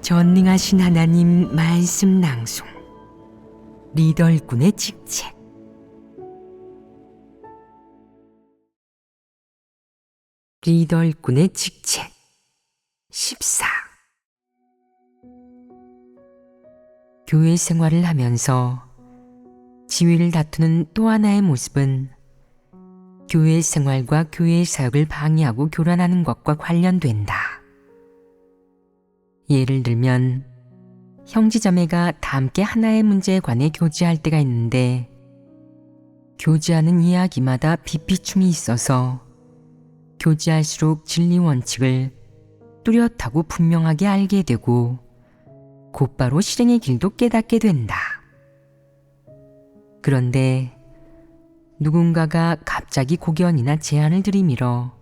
전능하신 하나님 말씀 낭송 리더 일꾼의 직책. 리더 일꾼의 직책 14. 교회 생활을 하면서 지위를 다투는 또 하나의 모습은 교회 생활과 교회 사역을 방해하고 교란하는 것과 관련된다. 예를 들면 형제자매가 다 함께 하나의 문제에 관해 교제할 때가 있는데 교제하는 이야기마다 비피춤이 있어서 교제할수록 진리 원칙을 뚜렷하고 분명하게 알게 되고 곧바로 실행의 길도 깨닫게 된다. 그런데 누군가가 갑자기 고견이나 제안을 들이밀어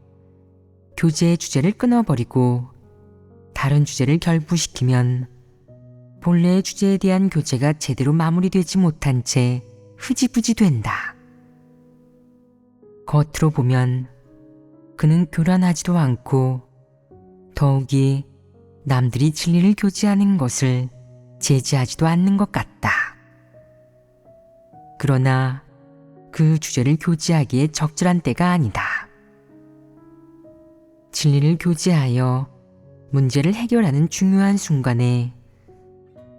교제의 주제를 끊어버리고 다른 주제를 결부시키면 본래의 주제에 대한 교제가 제대로 마무리되지 못한 채 흐지부지 된다. 겉으로 보면 그는 교란하지도 않고 더욱이 남들이 진리를 교제하는 것을 제지하지도 않는 것 같다. 그러나 그 주제를 교제하기에 적절한 때가 아니다. 진리를 교제하여 문제를 해결하는 중요한 순간에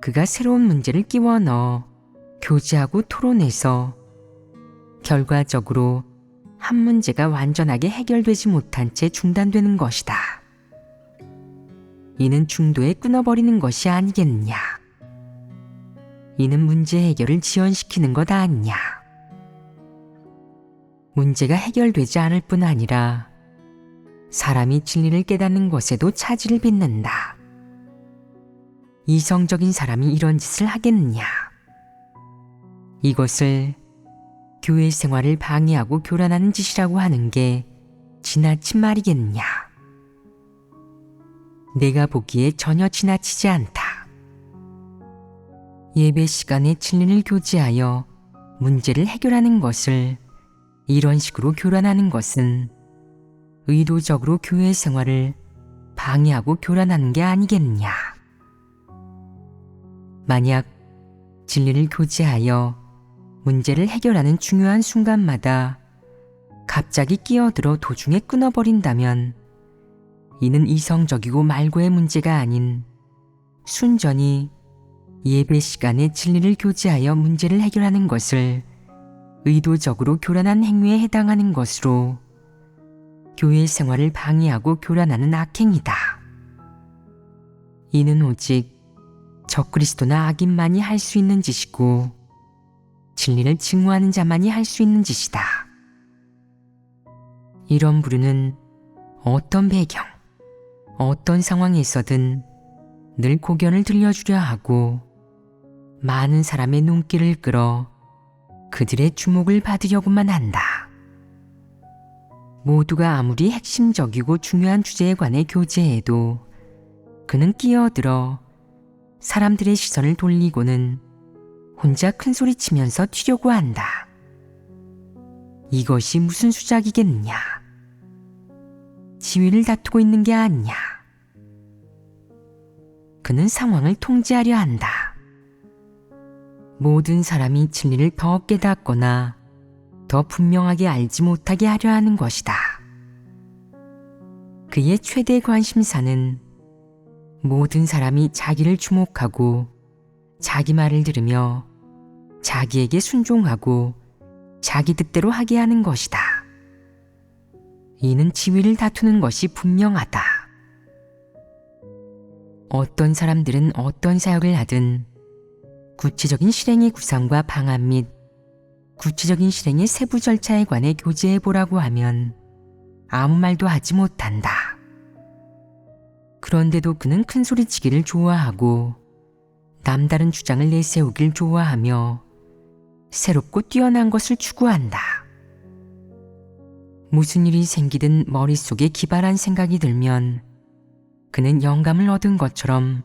그가 새로운 문제를 끼워 넣어 교제하고 토론해서 결과적으로 한 문제가 완전하게 해결되지 못한 채 중단되는 것이다. 이는 중도에 끊어버리는 것이 아니겠느냐. 이는 문제 해결을 지연시키는 것 아니냐. 문제가 해결되지 않을 뿐 아니라 사람이 진리를 깨닫는 것에도 차질을 빚는다. 이성적인 사람이 이런 짓을 하겠느냐. 이것을 교회 생활을 방해하고 교란하는 짓이라고 하는 게 지나친 말이겠느냐. 내가 보기에 전혀 지나치지 않다. 예배 시간에 진리를 교제하여 문제를 해결하는 것을 이런 식으로 교란하는 것은 의도적으로 교회 생활을 방해하고 교란하는 게 아니겠느냐. 만약 진리를 교제하여 문제를 해결하는 중요한 순간마다 갑자기 끼어들어 도중에 끊어버린다면 이는 이성적이고 말고의 문제가 아닌 순전히 예배 시간에 진리를 교제하여 문제를 해결하는 것을 의도적으로 교란한 행위에 해당하는 것으로 교회 생활을 방해하고 교란하는 악행이다. 이는 오직 적그리스도나 악인만이 할 수 있는 짓이고 진리를 증오하는 자만이 할 수 있는 짓이다. 이런 부류는 어떤 배경, 어떤 상황에서든 늘 고견을 들려주려 하고 많은 사람의 눈길을 끌어 그들의 주목을 받으려고만 한다. 모두가 아무리 핵심적이고 중요한 주제에 관해 교제해도 그는 끼어들어 사람들의 시선을 돌리고는 혼자 큰소리치면서 튀려고 한다. 이것이 무슨 수작이겠느냐. 지위를 다투고 있는 게 아니냐. 그는 상황을 통제하려 한다. 모든 사람이 진리를 더 깨닫거나 더 분명하게 알지 못하게 하려 하는 것이다. 그의 최대 관심사는 모든 사람이 자기를 주목하고 자기 말을 들으며 자기에게 순종하고 자기 뜻대로 하게 하는 것이다. 이는 지위를 다투는 것이 분명하다. 어떤 사람들은 어떤 사역을 하든 구체적인 실행의 구상과 방안 및 구체적인 실행의 세부 절차에 관해 교제해 보라고 하면 아무 말도 하지 못한다. 그런데도 그는 큰소리치기를 좋아하고 남다른 주장을 내세우길 좋아하며 새롭고 뛰어난 것을 추구한다. 무슨 일이 생기든 머릿속에 기발한 생각이 들면 그는 영감을 얻은 것처럼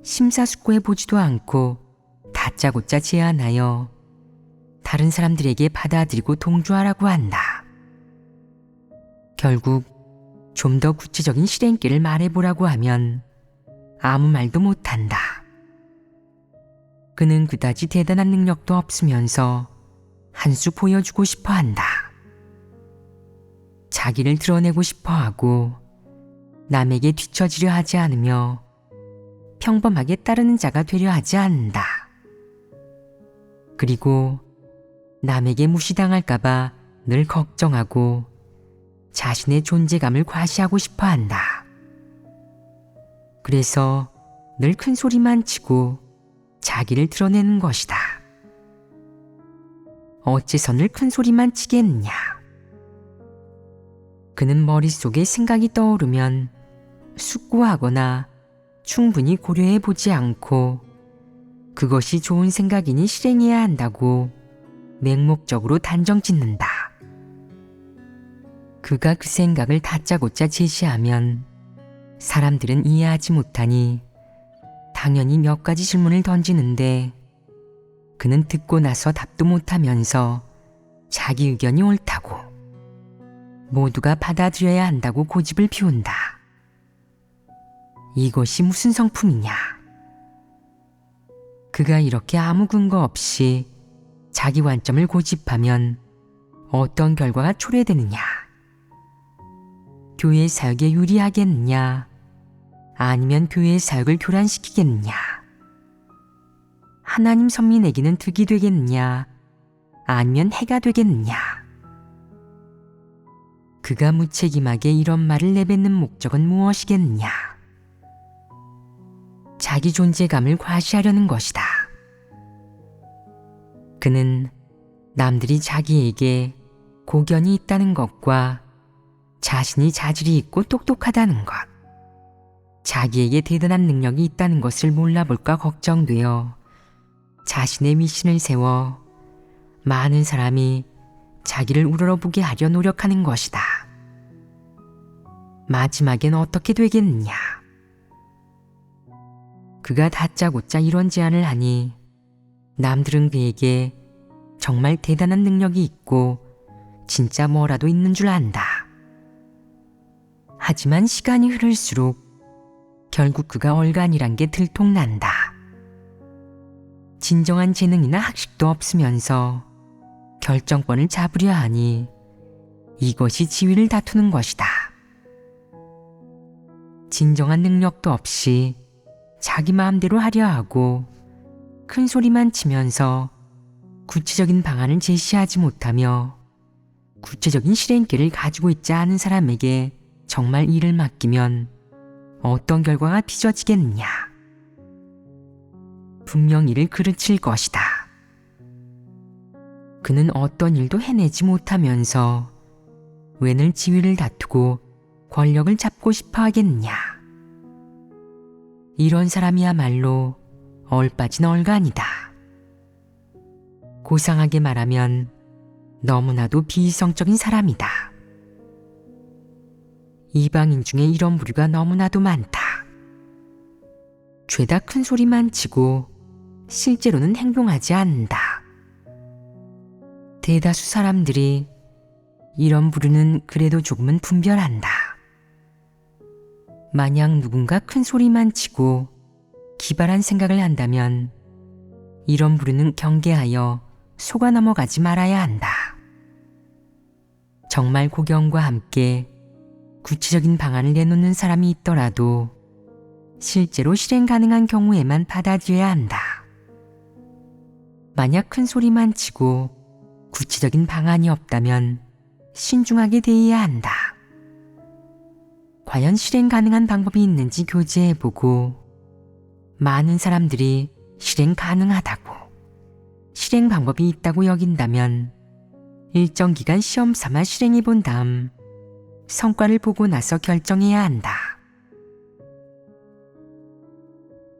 심사숙고해 보지도 않고 다짜고짜 제안하여 다른 사람들에게 받아들이고 동조하라고 한다. 결국 좀 더 구체적인 실행길을 말해보라고 하면 아무 말도 못한다. 그는 그다지 대단한 능력도 없으면서 한 수 보여주고 싶어 한다. 자기를 드러내고 싶어 하고 남에게 뒤처지려 하지 않으며 평범하게 따르는 자가 되려 하지 않는다. 그리고 남에게 무시당할까봐 늘 걱정하고 자신의 존재감을 과시하고 싶어 한다. 그래서 늘 큰 소리만 치고 자기를 드러내는 것이다. 어째서 늘 큰 소리만 치겠느냐? 그는 머릿속에 생각이 떠오르면 숙고하거나 충분히 고려해 보지 않고 그것이 좋은 생각이니 실행해야 한다고 맹목적으로 단정 짓는다. 그가 그 생각을 다짜고짜 제시하면 사람들은 이해하지 못하니 당연히 몇 가지 질문을 던지는데 그는 듣고 나서 답도 못하면서 자기 의견이 옳다고 모두가 받아들여야 한다고 고집을 피운다. 이것이 무슨 성품이냐? 그가 이렇게 아무 근거 없이 자기 관점을 고집하면 어떤 결과가 초래되느냐? 교회 사역에 유리하겠느냐? 아니면 교회 사역을 교란시키겠느냐? 하나님 선민에게는 득이 되겠느냐? 아니면 해가 되겠느냐? 그가 무책임하게 이런 말을 내뱉는 목적은 무엇이겠느냐? 자기 존재감을 과시하려는 것이다. 그는 남들이 자기에게 고견이 있다는 것과 자신이 자질이 있고 똑똑하다는 것, 자기에게 대단한 능력이 있다는 것을 몰라볼까 걱정되어 자신의 위신을 세워 많은 사람이 자기를 우러러보게 하려 노력하는 것이다. 마지막엔 어떻게 되겠느냐? 그가 다짜고짜 이런 제안을 하니 남들은 그에게 정말 대단한 능력이 있고 진짜 뭐라도 있는 줄 안다. 하지만 시간이 흐를수록 결국 그가 얼간이란 게 들통난다. 진정한 재능이나 학식도 없으면서 결정권을 잡으려 하니 이것이 지위를 다투는 것이다. 진정한 능력도 없이 자기 마음대로 하려 하고 큰 소리만 치면서 구체적인 방안을 제시하지 못하며 구체적인 실행길을 가지고 있지 않은 사람에게 정말 일을 맡기면 어떤 결과가 빚어지겠느냐? 분명 이를 그르칠 것이다. 그는 어떤 일도 해내지 못하면서 왜 늘 지위를 다투고 권력을 잡고 싶어 하겠느냐? 이런 사람이야말로 얼빠진 얼간이다. 고상하게 말하면 너무나도 비이성적인 사람이다. 이방인 중에 이런 부류가 너무나도 많다. 죄다 큰 소리만 치고 실제로는 행동하지 않는다. 대다수 사람들이 이런 부류는 그래도 조금은 분별한다. 만약 누군가 큰 소리만 치고 기발한 생각을 한다면 이런 부류는 경계하여 속아 넘어가지 말아야 한다. 정말 고견과 함께 구체적인 방안을 내놓는 사람이 있더라도 실제로 실행 가능한 경우에만 받아들여야 한다. 만약 큰 소리만 치고 구체적인 방안이 없다면 신중하게 대해야 한다. 과연 실행 가능한 방법이 있는지 교제해보고 많은 사람들이 실행 가능하다고, 실행 방법이 있다고 여긴다면 일정 기간 시험 삼아 실행해본 다음 성과를 보고 나서 결정해야 한다.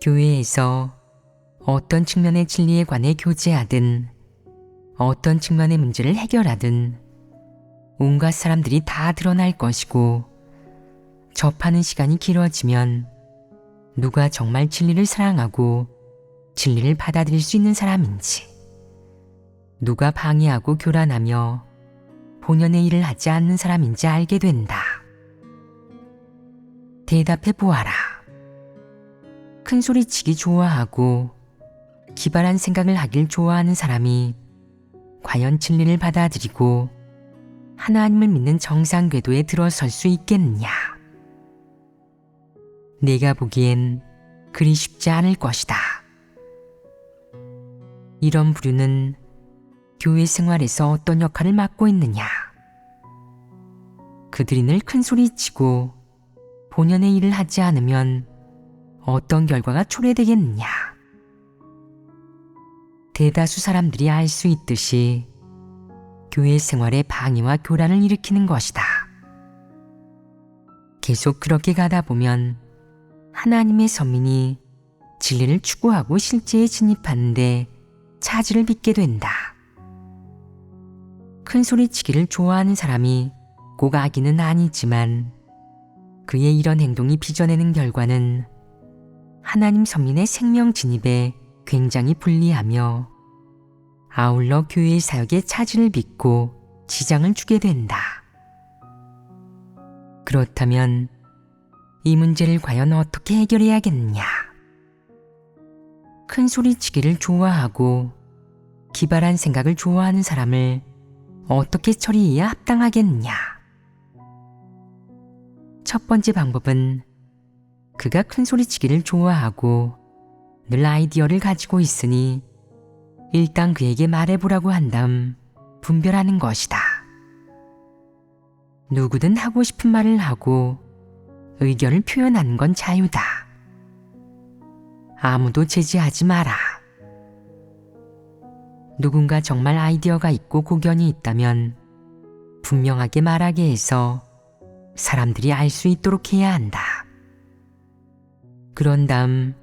교회에서 어떤 측면의 진리에 관해 교제하든 어떤 측면의 문제를 해결하든 온갖 사람들이 다 드러날 것이고 접하는 시간이 길어지면 누가 정말 진리를 사랑하고 진리를 받아들일 수 있는 사람인지, 누가 방해하고 교란하며 본연의 일을 하지 않는 사람인지 알게 된다. 대답해 보아라. 큰 소리치기 좋아하고 기발한 생각을 하길 좋아하는 사람이 과연 진리를 받아들이고 하나님을 믿는 정상 궤도에 들어설 수 있겠느냐? 내가 보기엔 그리 쉽지 않을 것이다. 이런 부류는 교회 생활에서 어떤 역할을 맡고 있느냐? 그들이 늘 큰 소리치고 본연의 일을 하지 않으면 어떤 결과가 초래되겠느냐? 대다수 사람들이 알 수 있듯이 교회 생활에 방해와 교란을 일으키는 것이다. 계속 그렇게 가다 보면 하나님의 선민이 진리를 추구하고 실제에 진입하는데 차질을 빚게 된다. 큰 소리치기를 좋아하는 사람이 꼭 악인은 아니지만 그의 이런 행동이 빚어내는 결과는 하나님 선민의 생명 진입에 굉장히 불리하며 아울러 교회의 사역에 차질을 빚고 지장을 주게 된다. 그렇다면 이 문제를 과연 어떻게 해결해야겠느냐? 큰 소리치기를 좋아하고 기발한 생각을 좋아하는 사람을 어떻게 처리해야 합당하겠느냐? 첫 번째 방법은 그가 큰 소리치기를 좋아하고 늘 아이디어를 가지고 있으니 일단 그에게 말해보라고 한 다음 분별하는 것이다. 누구든 하고 싶은 말을 하고 의견을 표현하는 건 자유다. 아무도 제지하지 마라. 누군가 정말 아이디어가 있고 고견이 있다면 분명하게 말하게 해서 사람들이 알 수 있도록 해야 한다. 그런 다음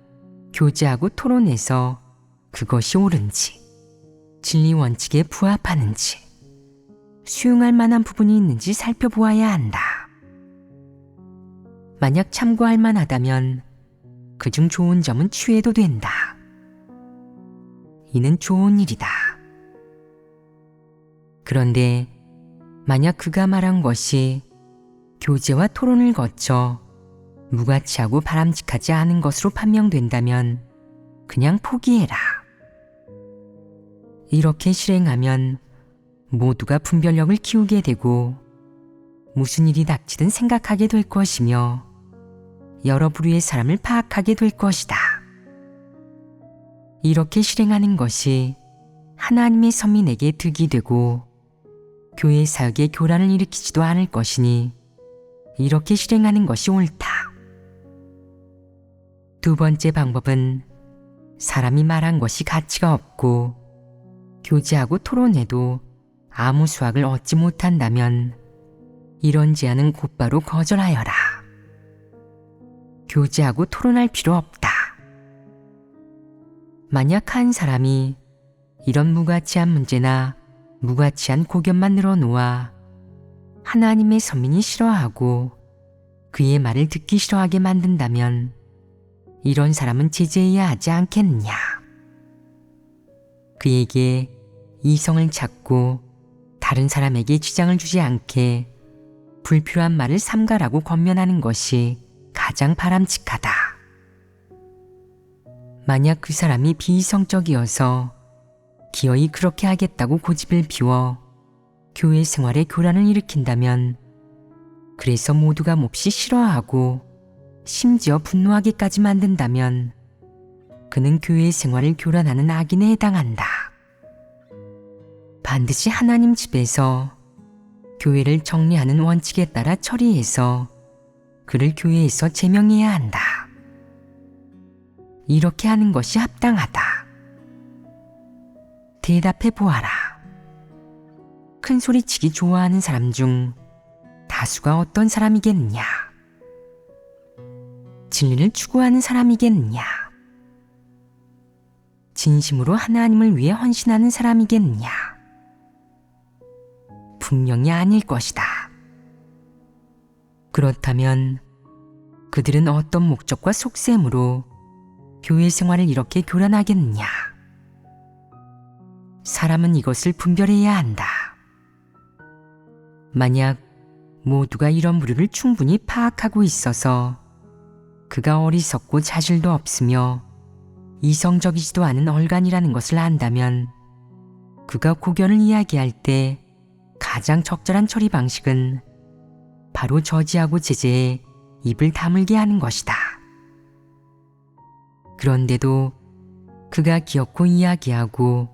교제하고 토론해서 그것이 옳은지, 진리 원칙에 부합하는지, 수용할 만한 부분이 있는지 살펴보아야 한다. 만약 참고할 만하다면 그중 좋은 점은 취해도 된다. 이는 좋은 일이다. 그런데 만약 그가 말한 것이 교제와 토론을 거쳐 무가치하고 바람직하지 않은 것으로 판명된다면 그냥 포기해라. 이렇게 실행하면 모두가 분별력을 키우게 되고 무슨 일이 닥치든 생각하게 될 것이며 여러 부류의 사람을 파악하게 될 것이다. 이렇게 실행하는 것이 하나님의 선민에게 득이 되고 교회 사역에 교란을 일으키지도 않을 것이니 이렇게 실행하는 것이 옳다. 두 번째 방법은 사람이 말한 것이 가치가 없고 교제하고 토론해도 아무 수확을 얻지 못한다면 이런 제안은 곧바로 거절하여라. 교제하고 토론할 필요 없다. 만약 한 사람이 이런 무가치한 문제나 무가치한 고견만 늘어놓아 하나님의 선민이 싫어하고 그의 말을 듣기 싫어하게 만든다면 이런 사람은 제재해야 하지 않겠느냐? 그에게 이성을 찾고 다른 사람에게 지장을 주지 않게 불필요한 말을 삼가라고 권면하는 것이 가장 바람직하다. 만약 그 사람이 비이성적이어서 기어이 그렇게 하겠다고 고집을 피워 교회 생활에 교란을 일으킨다면 그래서 모두가 몹시 싫어하고 심지어 분노하게까지 만든다면 그는 교회 생활을 교란하는 악인에 해당한다. 반드시 하나님 집에서 교회를 정리하는 원칙에 따라 처리해서 그를 교회에서 제명해야 한다. 이렇게 하는 것이 합당하다. 대답해 보아라. 큰 소리치기 좋아하는 사람 중 다수가 어떤 사람이겠느냐? 진리를 추구하는 사람이겠느냐? 진심으로 하나님을 위해 헌신하는 사람이겠느냐? 분명히 아닐 것이다. 그렇다면 그들은 어떤 목적과 속셈으로 교회 생활을 이렇게 교란하겠느냐? 사람은 이것을 분별해야 한다. 만약 모두가 이런 부류를 충분히 파악하고 있어서 그가 어리석고 자질도 없으며 이성적이지도 않은 얼간이라는 것을 안다면 그가 고견을 이야기할 때 가장 적절한 처리 방식은 바로 저지하고 제재에 입을 다물게 하는 것이다. 그런데도 그가 기어코 이야기하고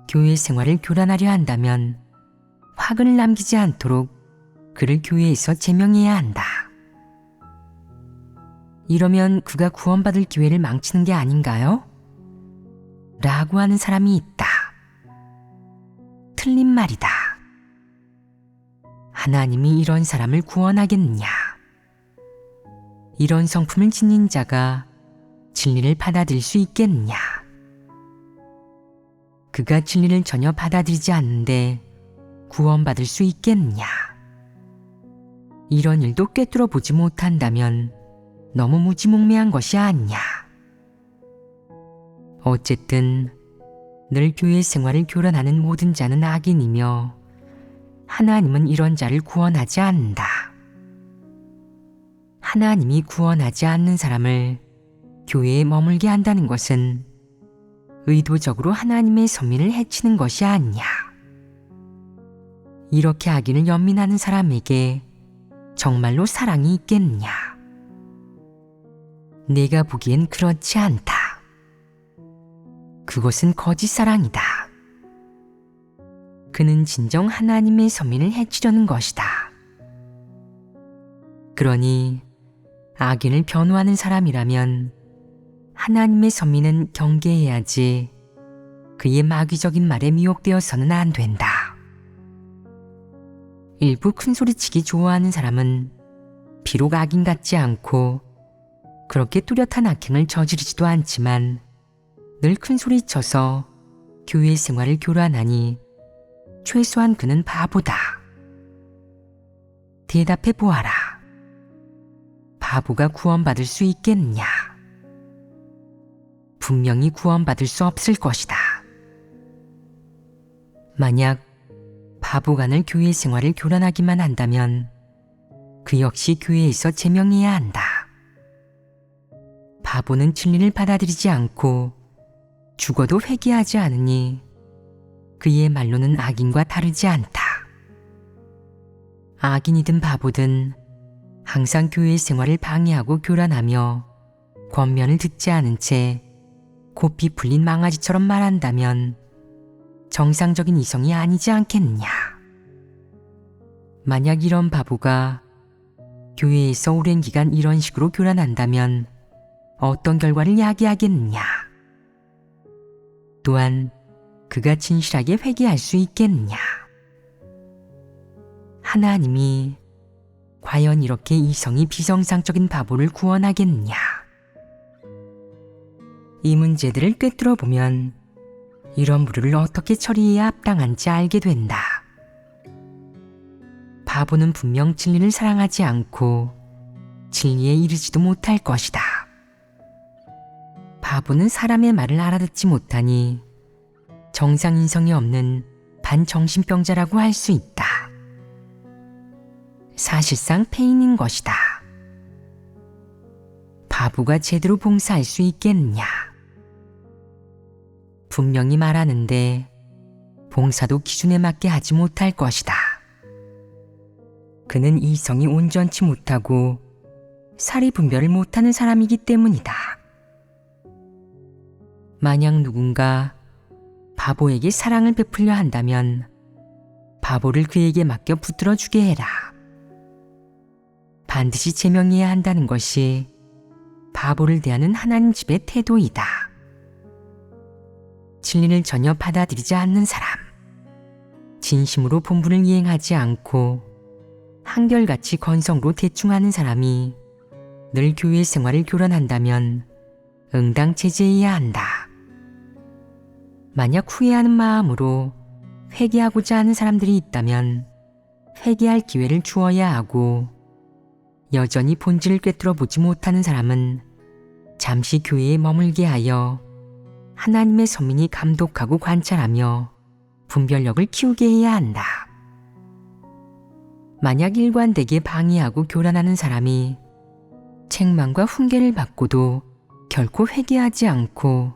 교회 생활을 교란하려 한다면 화근을 남기지 않도록 그를 교회에서 제명해야 한다. 이러면 그가 구원받을 기회를 망치는 게 아닌가요? 라고 하는 사람이 있다. 틀린 말이다. 하나님이 이런 사람을 구원하겠느냐? 이런 성품을 지닌 자가 진리를 받아들일 수 있겠느냐? 그가 진리를 전혀 받아들이지 않는데 구원받을 수 있겠느냐? 이런 일도 꿰뚫어 보지 못한다면 너무 무지몽매한 것이 아니냐? 어쨌든 늘 교회 생활을 교란하는 모든 자는 악인이며 하나님은 이런 자를 구원하지 않는다. 하나님이 구원하지 않는 사람을 교회에 머물게 한다는 것은 의도적으로 하나님의 선민을 해치는 것이 아니냐. 이렇게 악인을 연민하는 사람에게 정말로 사랑이 있겠느냐? 내가 보기엔 그렇지 않다. 그것은 거짓 사랑이다. 그는 진정 하나님의 선민을 해치려는 것이다. 그러니 악인을 변호하는 사람이라면 하나님의 선민은 경계해야지 그의 마귀적인 말에 미혹되어서는 안 된다. 일부 큰소리치기 좋아하는 사람은 비록 악인 같지 않고 그렇게 뚜렷한 악행을 저지르지도 않지만 늘 큰소리쳐서 교회 생활을 교란하니 최소한 그는 바보다. 대답해 보아라. 바보가 구원받을 수 있겠느냐? 분명히 구원받을 수 없을 것이다. 만약 바보간을 교회 생활을 교란하기만 한다면 그 역시 교회에서 제명해야 한다. 바보는 진리를 받아들이지 않고 죽어도 회개하지 않으니 그의 말로는 악인과 다르지 않다. 악인이든 바보든 항상 교회 생활을 방해하고 교란하며 권면을 듣지 않은 채 고삐 풀린 망아지처럼 말한다면 정상적인 이성이 아니지 않겠느냐. 만약 이런 바보가 교회에서 오랜 기간 이런 식으로 교란한다면 어떤 결과를 야기하겠느냐. 또한 그가 진실하게 회개할 수 있겠느냐. 하나님이 과연 이렇게 이성이 비정상적인 바보를 구원하겠느냐. 이 문제들을 꿰뚫어 보면 이런 부류를 어떻게 처리해야 합당한지 알게 된다. 바보는 분명 진리를 사랑하지 않고 진리에 이르지도 못할 것이다. 바보는 사람의 말을 알아듣지 못하니 정상인성이 없는 반정신병자라고 할 수 있다. 사실상 폐인인 것이다. 바보가 제대로 봉사할 수 있겠느냐? 분명히 말하는데 봉사도 기준에 맞게 하지 못할 것이다. 그는 이성이 온전치 못하고 사리 분별을 못하는 사람이기 때문이다. 만약 누군가 바보에게 사랑을 베풀려 한다면 바보를 그에게 맡겨 붙들어 주게 해라. 반드시 제명해야 한다는 것이 바보를 대하는 하나님 집의 태도이다. 진리를 전혀 받아들이지 않는 사람, 진심으로 본분을 이행하지 않고 한결같이 건성으로 대충하는 사람이 늘 교회 생활을 교란한다면 응당 제재해야 한다. 만약 후회하는 마음으로 회개하고자 하는 사람들이 있다면 회개할 기회를 주어야 하고, 여전히 본질을 꿰뚫어 보지 못하는 사람은 잠시 교회에 머물게 하여 하나님의 선민이 감독하고 관찰하며 분별력을 키우게 해야 한다. 만약 일관되게 방해하고 교란하는 사람이 책망과 훈계를 받고도 결코 회개하지 않고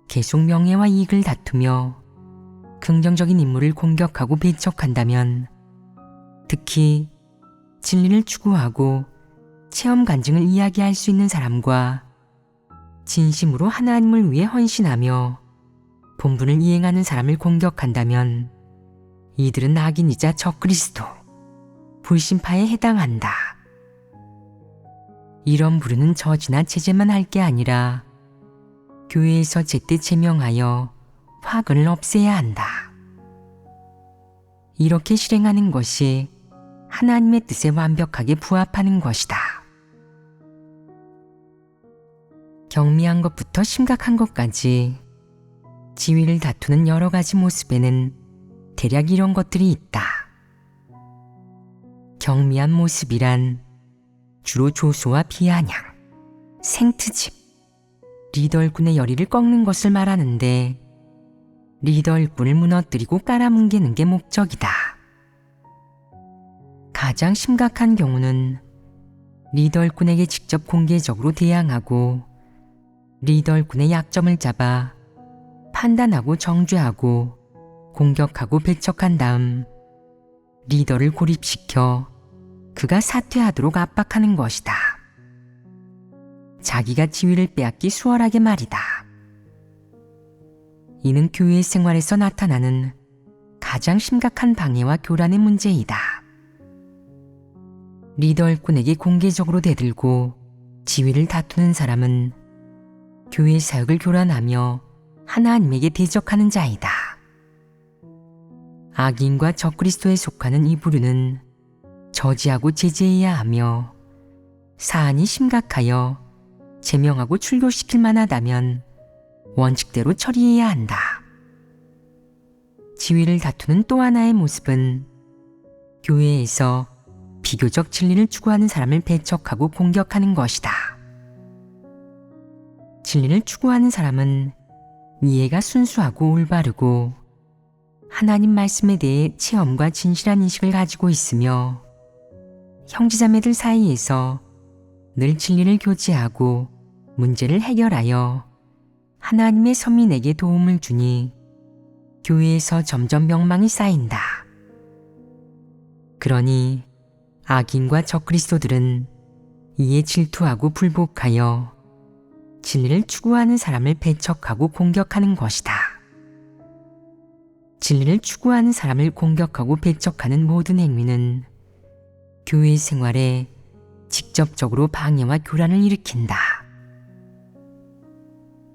계속 명예와 이익을 다투며 긍정적인 인물을 공격하고 배척한다면, 특히 진리를 추구하고 체험 간증을 이야기할 수 있는 사람과 진심으로 하나님을 위해 헌신하며 본분을 이행하는 사람을 공격한다면 이들은 악인이자 적그리스도, 불신파에 해당한다. 이런 부류는 저지나 제재만 할 게 아니라 교회에서 제때 제명하여 화근을 없애야 한다. 이렇게 실행하는 것이 하나님의 뜻에 완벽하게 부합하는 것이다. 경미한 것부터 심각한 것까지 지위를 다투는 여러 가지 모습에는 대략 이런 것들이 있다. 경미한 모습이란 주로 조소와 비아냥, 생트집, 리더 일꾼의 열의를 꺾는 것을 말하는데, 리더 일꾼을 무너뜨리고 깔아뭉개는 게 목적이다. 가장 심각한 경우는 리더 일꾼에게 직접 공개적으로 대항하고 리더 일꾼의 약점을 잡아 판단하고 정죄하고 공격하고 배척한 다음 리더를 고립시켜 그가 사퇴하도록 압박하는 것이다. 자기가 지위를 빼앗기 수월하게 말이다. 이는 교회 생활에서 나타나는 가장 심각한 방해와 교란의 문제이다. 리더 일꾼에게 공개적으로 대들고 지위를 다투는 사람은 교회 사역을 교란하며 하나님에게 대적하는 자이다. 악인과 적그리스도에 속하는 이 부류는 저지하고 제재해야 하며, 사안이 심각하여 제명하고 출교시킬 만하다면 원칙대로 처리해야 한다. 지위를 다투는 또 하나의 모습은 교회에서 비교적 진리를 추구하는 사람을 배척하고 공격하는 것이다. 진리를 추구하는 사람은 이해가 순수하고 올바르고 하나님 말씀에 대해 체험과 진실한 인식을 가지고 있으며, 형제자매들 사이에서 늘 진리를 교제하고 문제를 해결하여 하나님의 선민에게 도움을 주니 교회에서 점점 명망이 쌓인다. 그러니 악인과 적그리스도들은 이에 질투하고 불복하여 진리를 추구하는 사람을 배척하고 공격하는 것이다. 진리를 추구하는 사람을 공격하고 배척하는 모든 행위는 교회 생활에 직접적으로 방해와 교란을 일으킨다.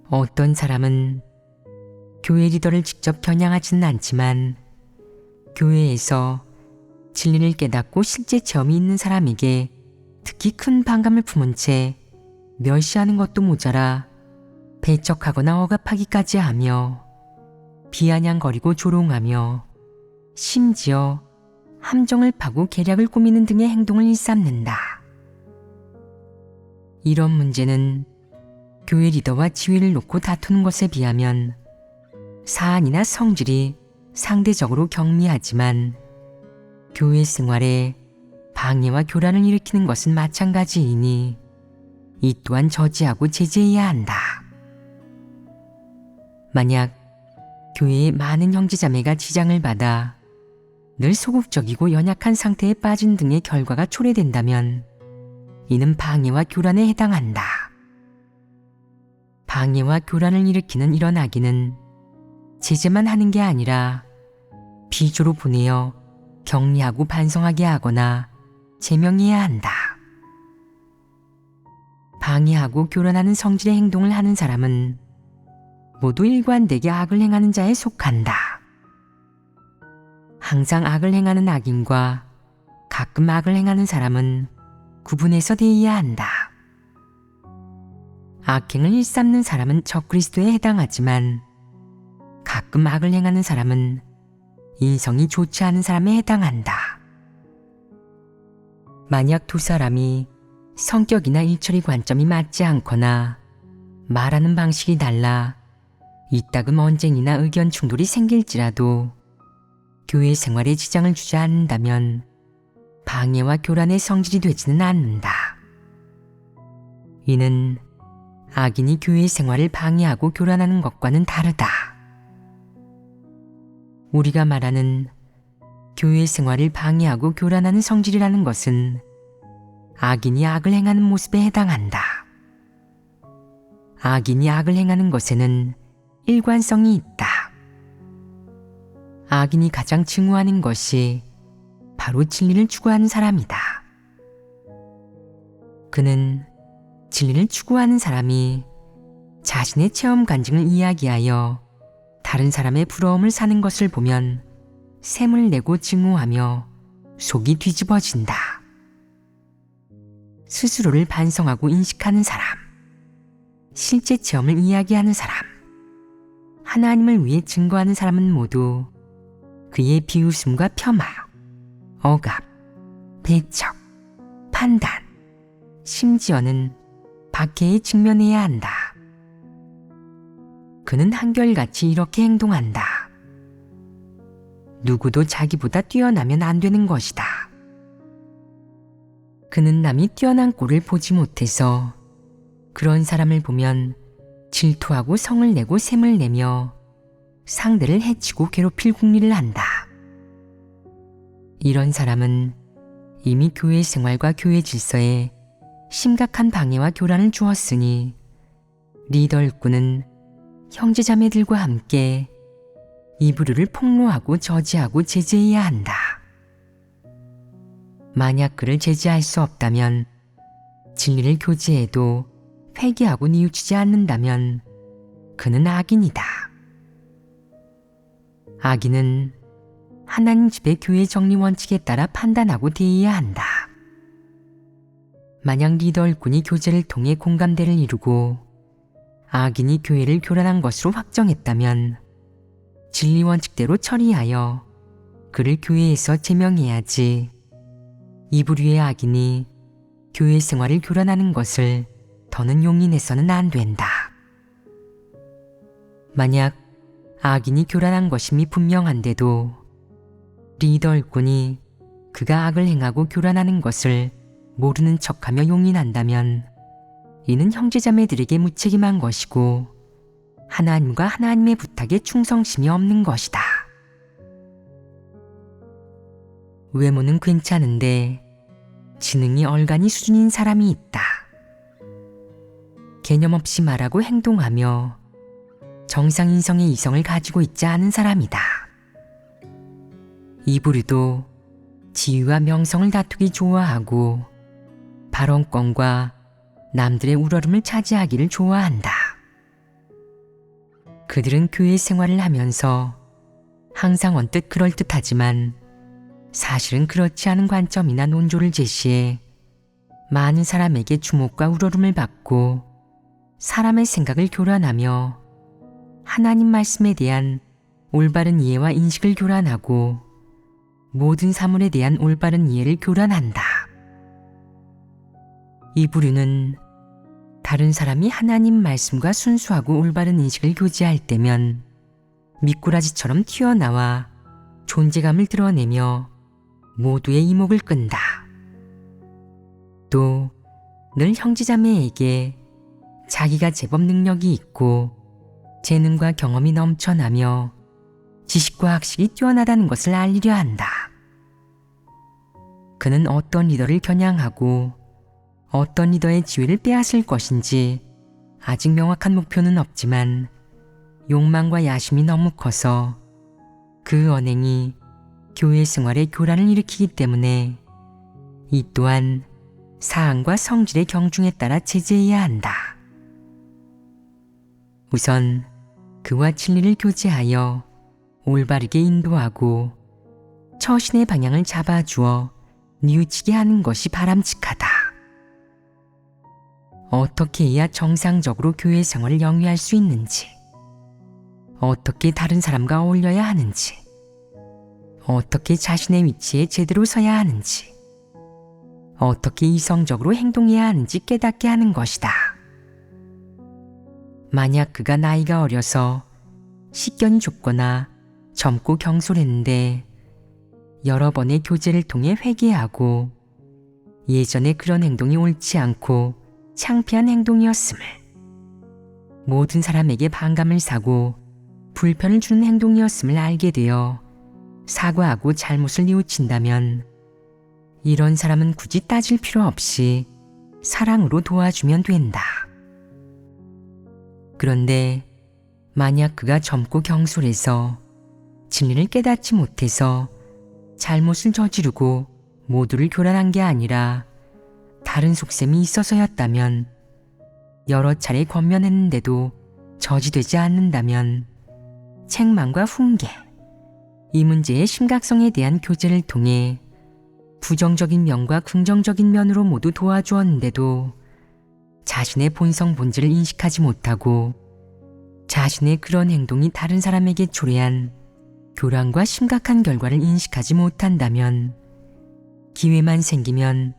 어떤 사람은 교회 리더를 직접 겨냥하지는 않지만 교회에서 진리를 깨닫고 실제 체험이 있는 사람에게 특히 큰 반감을 품은 채 멸시하는 것도 모자라 배척하거나 억압하기까지 하며 비아냥거리고 조롱하며 심지어 함정을 파고 계략을 꾸미는 등의 행동을 일삼는다. 이런 문제는 교회 리더와 지위를 놓고 다투는 것에 비하면 사안이나 성질이 상대적으로 경미하지만 교회 생활에 방해와 교란을 일으키는 것은 마찬가지이니 이 또한 저지하고 제재해야 한다. 만약 교회의 많은 형제자매가 지장을 받아 늘 소극적이고 연약한 상태에 빠진 등의 결과가 초래된다면 이는 방해와 교란에 해당한다. 방해와 교란을 일으키는 이런 악인은 제재만 하는 게 아니라 비조로 보내어 격리하고 반성하게 하거나 제명해야 한다. 방해하고 교란하는 성질의 행동을 하는 사람은 모두 일관되게 악을 행하는 자에 속한다. 항상 악을 행하는 악인과 가끔 악을 행하는 사람은 구분해서 대해야 한다. 악행을 일삼는 사람은 적그리스도에 해당하지만 가끔 악을 행하는 사람은 인성이 좋지 않은 사람에 해당한다. 만약 두 사람이 성격이나 일처리 관점이 맞지 않거나 말하는 방식이 달라 이따금 언쟁이나 의견 충돌이 생길지라도 교회 생활에 지장을 주지 않는다면 방해와 교란의 성질이 되지는 않는다. 이는 악인이 교회 생활을 방해하고 교란하는 것과는 다르다. 우리가 말하는 교회 생활을 방해하고 교란하는 성질이라는 것은 악인이 악을 행하는 모습에 해당한다. 악인이 악을 행하는 것에는 일관성이 있다. 악인이 가장 증오하는 것이 바로 진리를 추구하는 사람이다. 그는 진리를 추구하는 사람이 자신의 체험 간증을 이야기하여 다른 사람의 부러움을 사는 것을 보면 샘을 내고 증오하며 속이 뒤집어진다. 스스로를 반성하고 인식하는 사람, 실제 체험을 이야기하는 사람, 하나님을 위해 증거하는 사람은 모두 그의 비웃음과 폄하, 억압, 배척, 판단, 심지어는 박해에 직면해야 한다. 그는 한결같이 이렇게 행동한다. 누구도 자기보다 뛰어나면 안 되는 것이다. 그는 남이 뛰어난 꼴을 보지 못해서 그런 사람을 보면 질투하고 성을 내고 샘을 내며 상대를 해치고 괴롭힐 궁리를 한다. 이런 사람은 이미 교회 생활과 교회 질서에 심각한 방해와 교란을 주었으니 리더 일꾼은 형제자매들과 함께 이 부류를 폭로하고 저지하고 제재해야 한다. 만약 그를 제재할 수 없다면, 진리를 교제해도 회개하고 뉘우치지 않는다면 그는 악인이다. 악인은 하나님 집의 교회 정리 원칙에 따라 판단하고 대해야 한다. 만약 리더 일꾼이 교제를 통해 공감대를 이루고 악인이 교회를 교란한 것으로 확정했다면 진리 원칙대로 처리하여 그를 교회에서 제명해야지, 이 부류의 악인이 교회 생활을 교란하는 것을 더는 용인해서는 안 된다. 만약 악인이 교란한 것임이 분명한데도 리더 일꾼이 그가 악을 행하고 교란하는 것을 모르는 척하며 용인한다면 이는 형제자매들에게 무책임한 것이고 하나님과 하나님의 부탁에 충성심이 없는 것이다. 외모는 괜찮은데 지능이 얼간이 수준인 사람이 있다. 개념 없이 말하고 행동하며 정상인성의 이성을 가지고 있지 않은 사람이다. 이 부류도 지위와 명성을 다투기 좋아하고 발언권과 남들의 우러름을 차지하기를 좋아한다. 그들은 교회 생활을 하면서 항상 언뜻 그럴듯하지만 사실은 그렇지 않은 관점이나 논조를 제시해 많은 사람에게 주목과 우러름을 받고 사람의 생각을 교란하며 하나님 말씀에 대한 올바른 이해와 인식을 교란하고 모든 사물에 대한 올바른 이해를 교란한다. 이 부류는 다른 사람이 하나님 말씀과 순수하고 올바른 인식을 교제할 때면 미꾸라지처럼 튀어나와 존재감을 드러내며 모두의 이목을 끈다. 또 늘 형제자매에게 자기가 제법 능력이 있고 재능과 경험이 넘쳐나며 지식과 학식이 뛰어나다는 것을 알리려 한다. 그는 어떤 리더를 겨냥하고 어떤 리더의 지위를 빼앗을 것인지 아직 명확한 목표는 없지만 욕망과 야심이 너무 커서 그 언행이 교회 생활에 교란을 일으키기 때문에 이 또한 사안과 성질의 경중에 따라 제재해야 한다. 우선 그와 진리를 교제하여 올바르게 인도하고 처신의 방향을 잡아주어 뉘우치게 하는 것이 바람직하다. 어떻게 해야 정상적으로 교회 생활을 영위할 수 있는지, 어떻게 다른 사람과 어울려야 하는지, 어떻게 자신의 위치에 제대로 서야 하는지, 어떻게 이성적으로 행동해야 하는지 깨닫게 하는 것이다. 만약 그가 나이가 어려서 식견이 좁거나 젊고 경솔했는데 여러 번의 교제를 통해 회개하고 예전에 그런 행동이 옳지 않고 창피한 행동이었음을, 모든 사람에게 반감을 사고 불편을 주는 행동이었음을 알게 되어 사과하고 잘못을 뉘우친다면 이런 사람은 굳이 따질 필요 없이 사랑으로 도와주면 된다. 그런데 만약 그가 젊고 경솔해서 진리를 깨닫지 못해서 잘못을 저지르고 모두를 교란한 게 아니라 다른 속셈이 있어서였다면, 여러 차례 권면했는데도 저지되지 않는다면 책망과 훈계, 이 문제의 심각성에 대한 교제를 통해 부정적인 면과 긍정적인 면으로 모두 도와주었는데도 자신의 본성 본질을 인식하지 못하고 자신의 그런 행동이 다른 사람에게 초래한 교란과 심각한 결과를 인식하지 못한다면, 기회만 생기면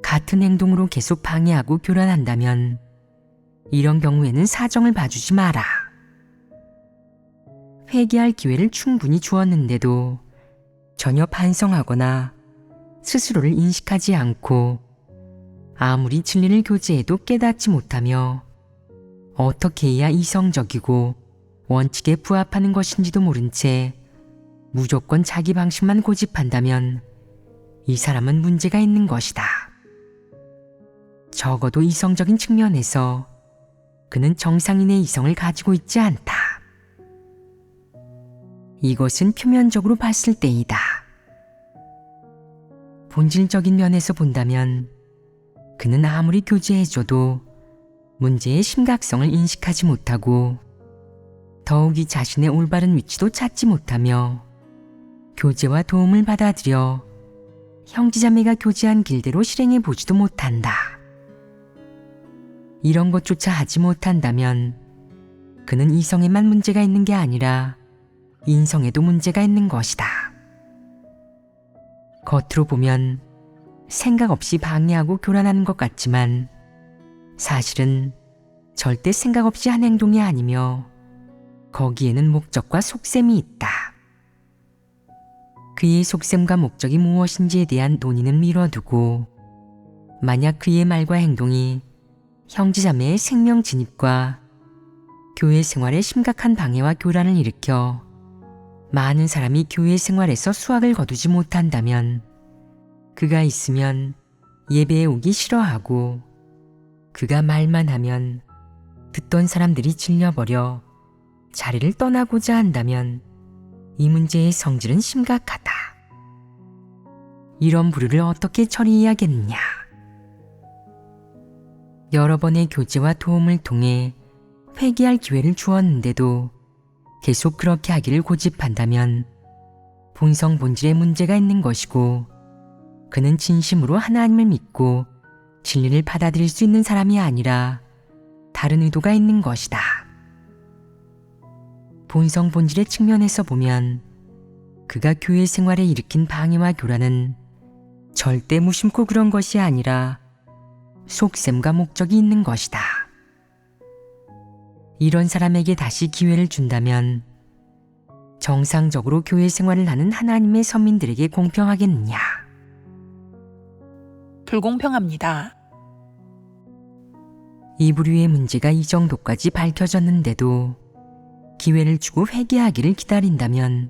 같은 행동으로 계속 방해하고 교란한다면 이런 경우에는 사정을 봐주지 마라. 회개할 기회를 충분히 주었는데도 전혀 반성하거나 스스로를 인식하지 않고 아무리 진리를 교제해도 깨닫지 못하며 어떻게 해야 이성적이고 원칙에 부합하는 것인지도 모른 채 무조건 자기 방식만 고집한다면 이 사람은 문제가 있는 것이다. 적어도 이성적인 측면에서 그는 정상인의 이성을 가지고 있지 않다. 이것은 표면적으로 봤을 때이다. 본질적인 면에서 본다면 그는 아무리 교제해줘도 문제의 심각성을 인식하지 못하고 더욱이 자신의 올바른 위치도 찾지 못하며 교제와 도움을 받아들여 형제자매가 교제한 길대로 실행해 보지도 못한다. 이런 것조차 하지 못한다면 그는 이성에만 문제가 있는 게 아니라 인성에도 문제가 있는 것이다. 겉으로 보면 생각 없이 방해하고 교란하는 것 같지만 사실은 절대 생각 없이 한 행동이 아니며 거기에는 목적과 속셈이 있다. 그의 속셈과 목적이 무엇인지에 대한 논의는 미뤄두고, 만약 그의 말과 행동이 형제자매의 생명 진입과 교회 생활에 심각한 방해와 교란을 일으켜 많은 사람이 교회 생활에서 수확을 거두지 못한다면 그가 있으면 예배에 오기 싫어하고, 그가 말만 하면 듣던 사람들이 질려버려 자리를 떠나고자 한다면 이 문제의 성질은 심각하다. 이런 부류를 어떻게 처리해야겠느냐. 여러 번의 교제와 도움을 통해 회개할 기회를 주었는데도 계속 그렇게 하기를 고집한다면 본성 본질에 문제가 있는 것이고, 그는 진심으로 하나님을 믿고 진리를 받아들일 수 있는 사람이 아니라 다른 의도가 있는 것이다. 본성 본질의 측면에서 보면 그가 교회 생활에 일으킨 방해와 교란은 절대 무심코 그런 것이 아니라 속셈과 목적이 있는 것이다. 이런 사람에게 다시 기회를 준다면 정상적으로 교회 생활을 하는 하나님의 선민들에게 공평하겠느냐? 불공평합니다. 이 부류의 문제가 이 정도까지 밝혀졌는데도 기회를 주고 회개하기를 기다린다면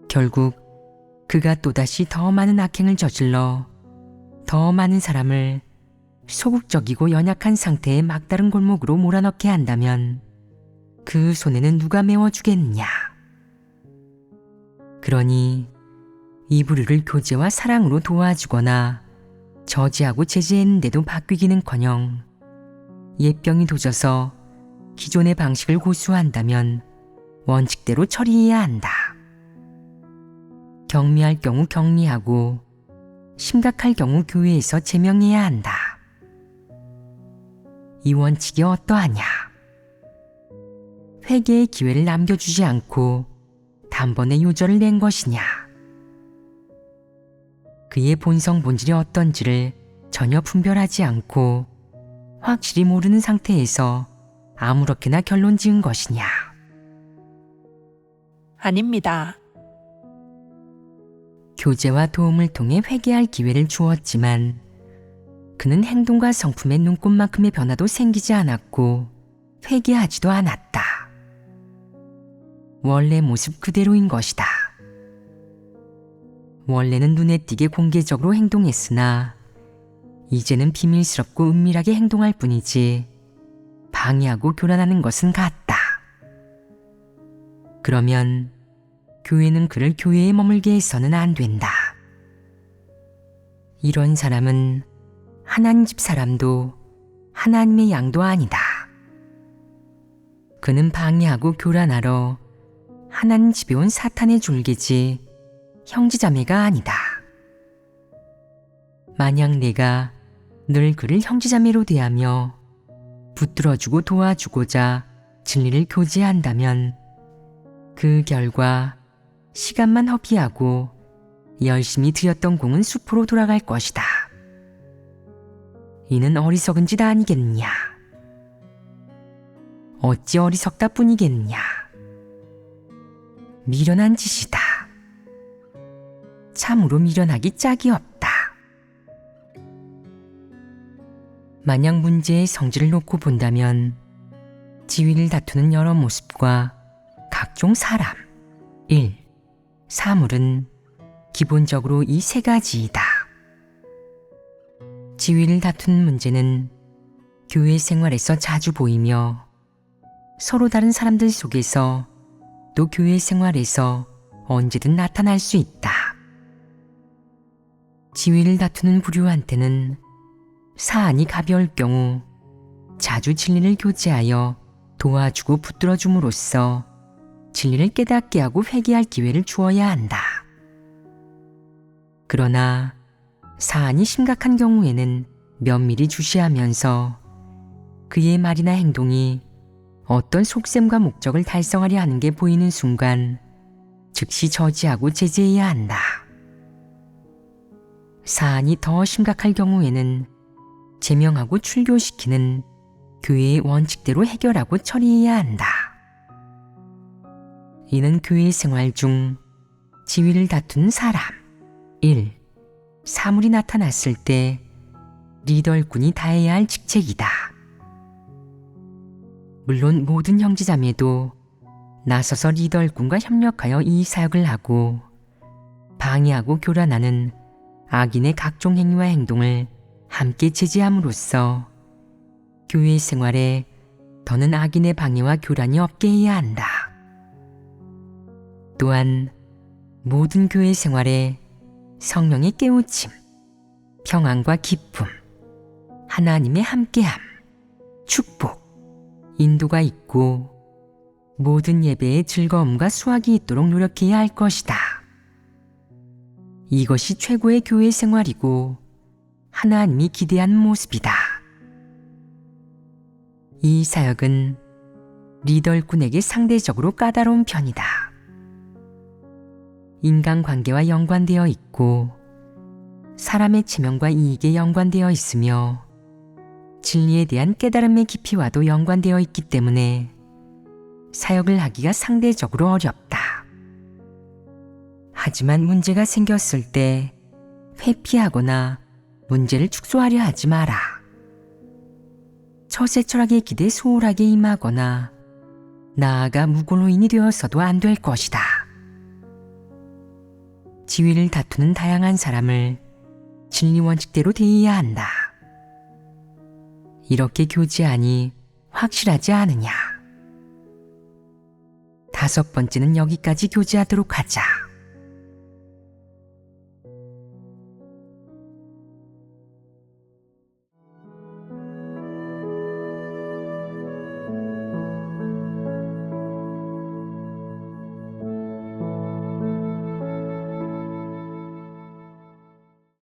결국 그가 또다시 더 많은 악행을 저질러 더 많은 사람을 소극적이고 연약한 상태의 막다른 골목으로 몰아넣게 한다면 그 손에는 누가 메워주겠느냐. 그러니 이 부류를 교제와 사랑으로 도와주거나 저지하고 제지했는데도 바뀌기는커녕 옛병이 도져서 기존의 방식을 고수한다면 원칙대로 처리해야 한다. 경미할 경우 격리하고 심각할 경우 교회에서 제명해야 한다. 이 원칙이 어떠하냐? 회개의 기회를 남겨주지 않고 단번에 요절을 낸 것이냐? 그의 본성 본질이 어떤지를 전혀 분별하지 않고 확실히 모르는 상태에서 아무렇게나 결론 지은 것이냐? 아닙니다. 교제와 도움을 통해 회개할 기회를 주었지만 그는 행동과 성품에 눈꽃만큼의 변화도 생기지 않았고 회개하지도 않았다. 원래 모습 그대로인 것이다. 원래는 눈에 띄게 공개적으로 행동했으나 이제는 비밀스럽고 은밀하게 행동할 뿐이지 방해하고 교란하는 것은 같다. 그러면 교회는 그를 교회에 머물게 해서는 안 된다. 이런 사람은 하나님 집 사람도 하나님의 양도 아니다. 그는 방해하고 교란하러 하나님 집에 온 사탄의 졸개지 형제자매가 아니다. 만약 내가 늘 그를 형제자매로 대하며 붙들어주고 도와주고자 진리를 교제한다면 그 결과 시간만 허비하고 열심히 들였던 공은 수포로 돌아갈 것이다. 이는 어리석은 짓 아니겠느냐? 어찌 어리석다 뿐이겠느냐? 미련한 짓이다. 참으로 미련하기 짝이 없다. 만약 문제의 성질을 놓고 본다면 지위를 다투는 여러 모습과 각종 사람, 일, 사물은 기본적으로 이 세 가지이다. 지위를 다투는 문제는 교회 생활에서 자주 보이며 서로 다른 사람들 속에서 또 교회 생활에서 언제든 나타날 수 있다. 지위를 다투는 부류한테는 사안이 가벼울 경우 자주 진리를 교제하여 도와주고 붙들어줌으로써 진리를 깨닫게 하고 회개할 기회를 주어야 한다. 그러나 사안이 심각한 경우에는 면밀히 주시하면서 그의 말이나 행동이 어떤 속셈과 목적을 달성하려 하는 게 보이는 순간 즉시 저지하고 제재해야 한다. 사안이 더 심각할 경우에는 제명하고 출교시키는 교회의 원칙대로 해결하고 처리해야 한다. 이는 교회 생활 중 지위를 다투는 사람, 일, 사물이 나타났을 때 리더일꾼이 다해야 할 직책이다. 물론 모든 형제자매도 나서서 리더일꾼과 협력하여 이 사역을 하고 방해하고 교란하는 악인의 각종 행위와 행동을 함께 제재함으로써 교회 생활에 더는 악인의 방해와 교란이 없게 해야 한다. 또한 모든 교회 생활에 성령의 깨우침, 평안과 기쁨, 하나님의 함께함, 축복, 인도가 있고 모든 예배에 즐거움과 수확이 있도록 노력해야 할 것이다. 이것이 최고의 교회 생활이고 하나님이 기대하는 모습이다. 이 사역은 리더일꾼에게 상대적으로 까다로운 편이다. 인간관계와 연관되어 있고 사람의 체면과 이익에 연관되어 있으며 진리에 대한 깨달음의 깊이와도 연관되어 있기 때문에 사역을 하기가 상대적으로 어렵다. 하지만 문제가 생겼을 때 회피하거나 문제를 축소하려 하지 마라. 처세 철학에 기대 소홀하게 임하거나 나아가 무고노인이 되어서도 안 될 것이다. 지위를 다투는 다양한 사람을 진리 원칙대로 대해야 한다. 이렇게 교제하니 확실하지 않으냐? 5번째는 여기까지 교제하도록 하자.